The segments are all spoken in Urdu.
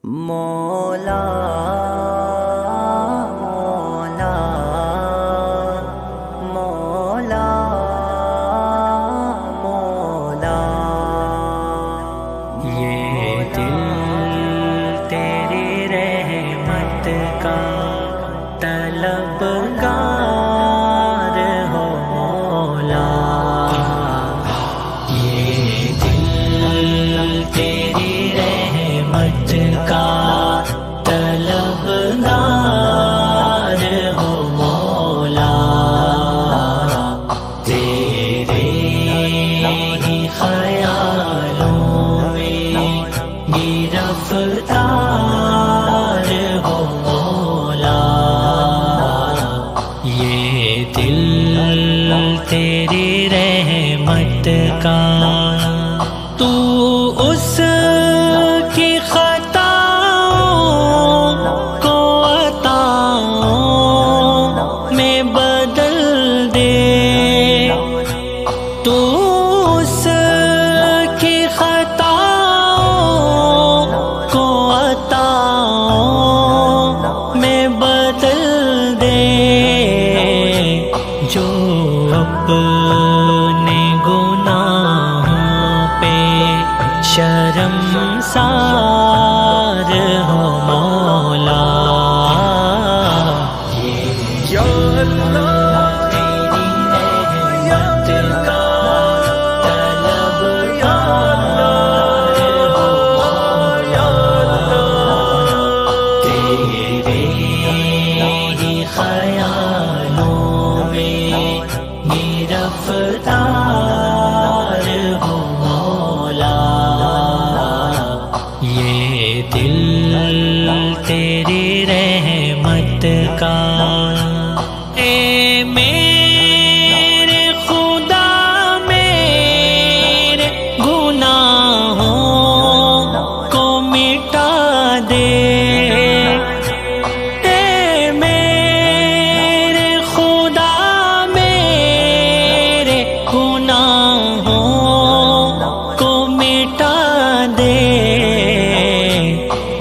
مولا مولا مولا مولا، یہ دل تیری رحمت کا طلبگار ہو مولا، یہ دل تیری رحمت کا طلبگار ہو مولا، تیرے ہی خیالوں میں گرفتار ہو مولا، یہ دل تیری رحمت کا، تو اس کی خطاؤں کو عطاؤں میں بدل دے، تو اس کی خطاؤں کو عطاؤں میں بدل دے، جو اپنے گناہوں پہ شرمسار ہو مولا، یا اللہ تیری رحمت کا طلبگار ہو، تیرے ہی خیالوں میں گرفتار ہو مولا، یہ دل تیری رحمت کا، اے میرے خدا میرے گناہوں کو مٹا دے، اے میرے خدا میرے گناہوں کو مٹا دے،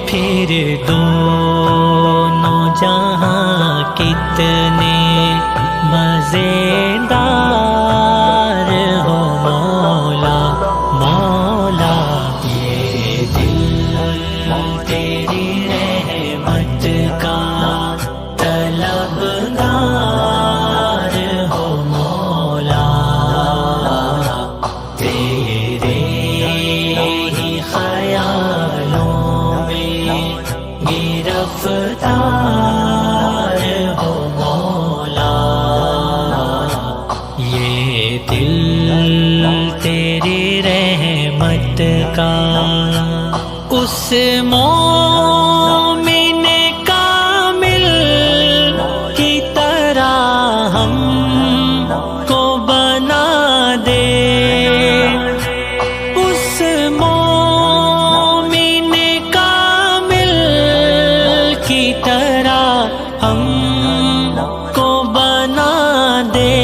پھر دونوں جہاں کتنے مزیدار ہو مولا، مولا یہ دل تیری رحمت کا طلبگار ہو مولا، تیرے ہی خیالوں میں گرفتار ہو مولا، یہ دل تیری رحمت کا، اس مومن کامل کی طرح ہم کو بنا دے، اس مومن کامل کی طرح ہم کو بنا دے،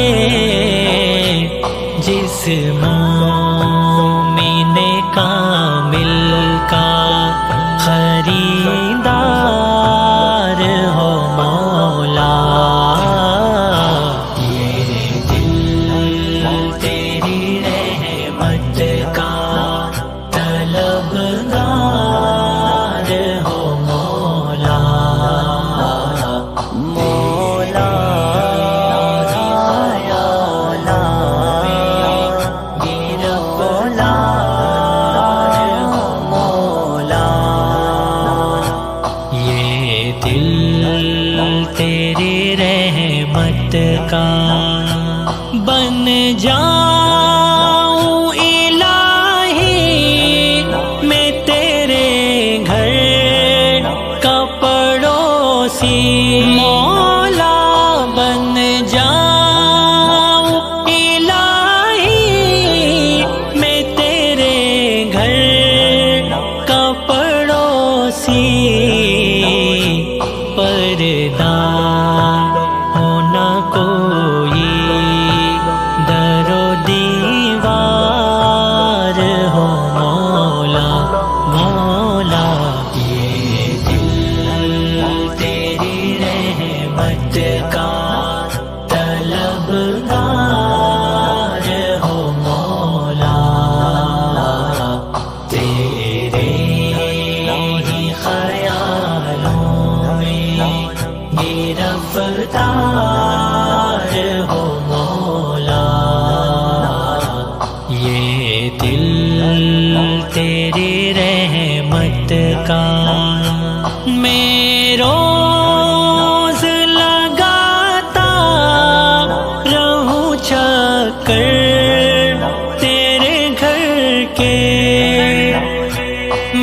جس مومن کامل کا خریدار ہو مولا، یہ دل تیری رحمت کا طلبگار ہو مولا، مولا مولا مولا دل تیری رحمت کا میں روز لگاتا رہوں چکر تیرے گھر کے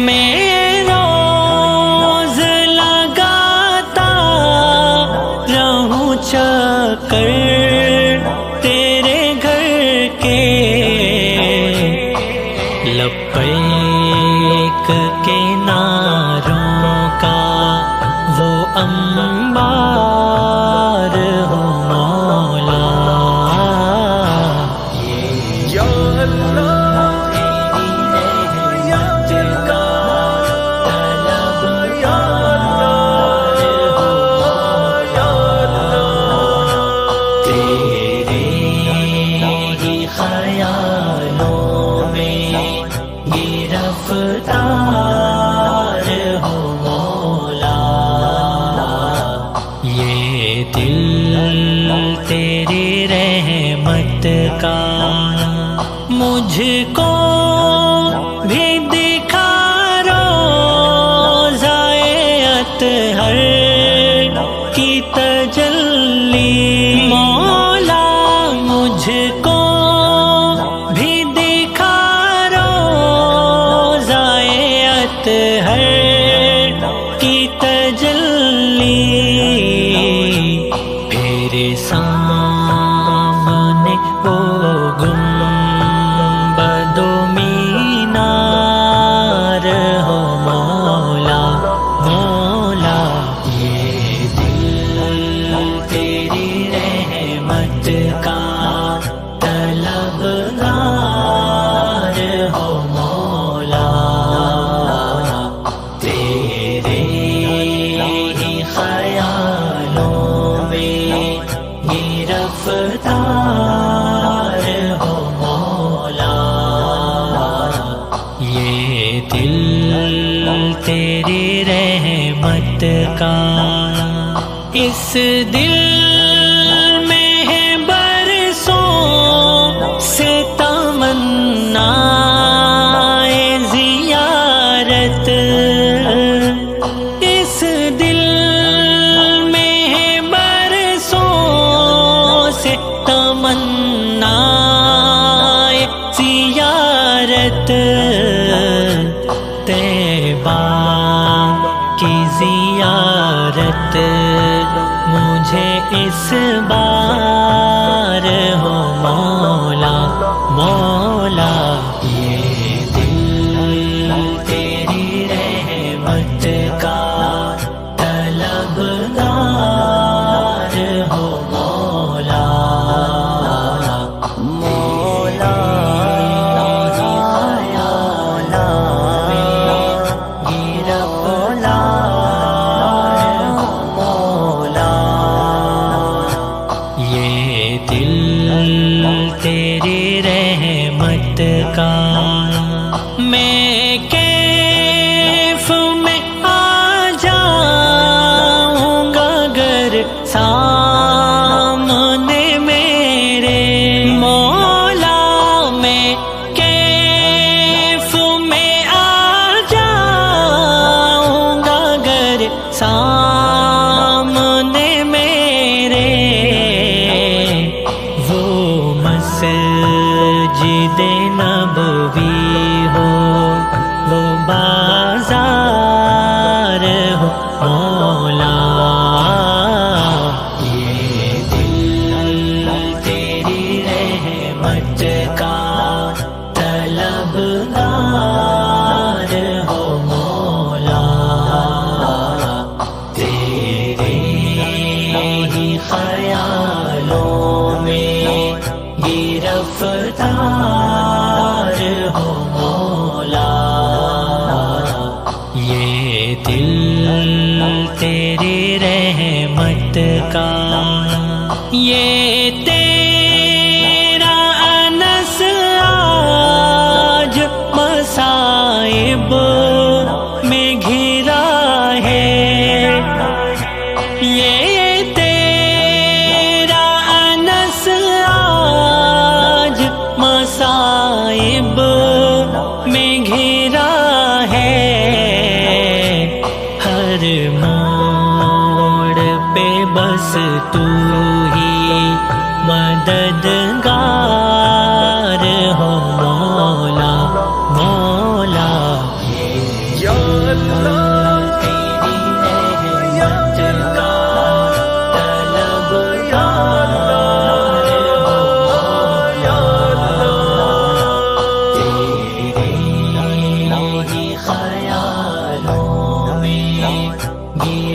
میں روز لگاتا رہوں چکر تیرے گھر کے لبیک کے نعروں کا وہ انبار ہو مولا یا اللہ یا رفتار ہو مولا یہ دل تیری رحمت کا مجھ کو بھی دکھا روضائے اطہر کی تجلی مولا مجھ کو بھی دکھا ہے کی تجلی میرے سامنے وہ گنبد و مینار ہو مولا مولا یہ دل تیری رحمت کا طلبگار ہو مولا رفتار ہو مولا یہ دل تیری رحمت کا اس دل میں ہے برسوں سے تمنا زیارت اس دل تمنا زیارت طیبہ کی زیارت مجھے اس بار ہو مولا مولا یہ دل تیری رحمت کا طلبگار ہو مولا تیری رحمت کا میں کیف میں آ جاؤں گا گر سامنے میرے مولا میں کیف میں آ جاؤں گا گر سامنے میرے مسجد نبوی ہو وہ بازار ہو مولا یہ دل تیری رحمت کا طلبگار ہو مولا تیرے ہی خیالوں میں رفتار ہو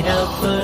رب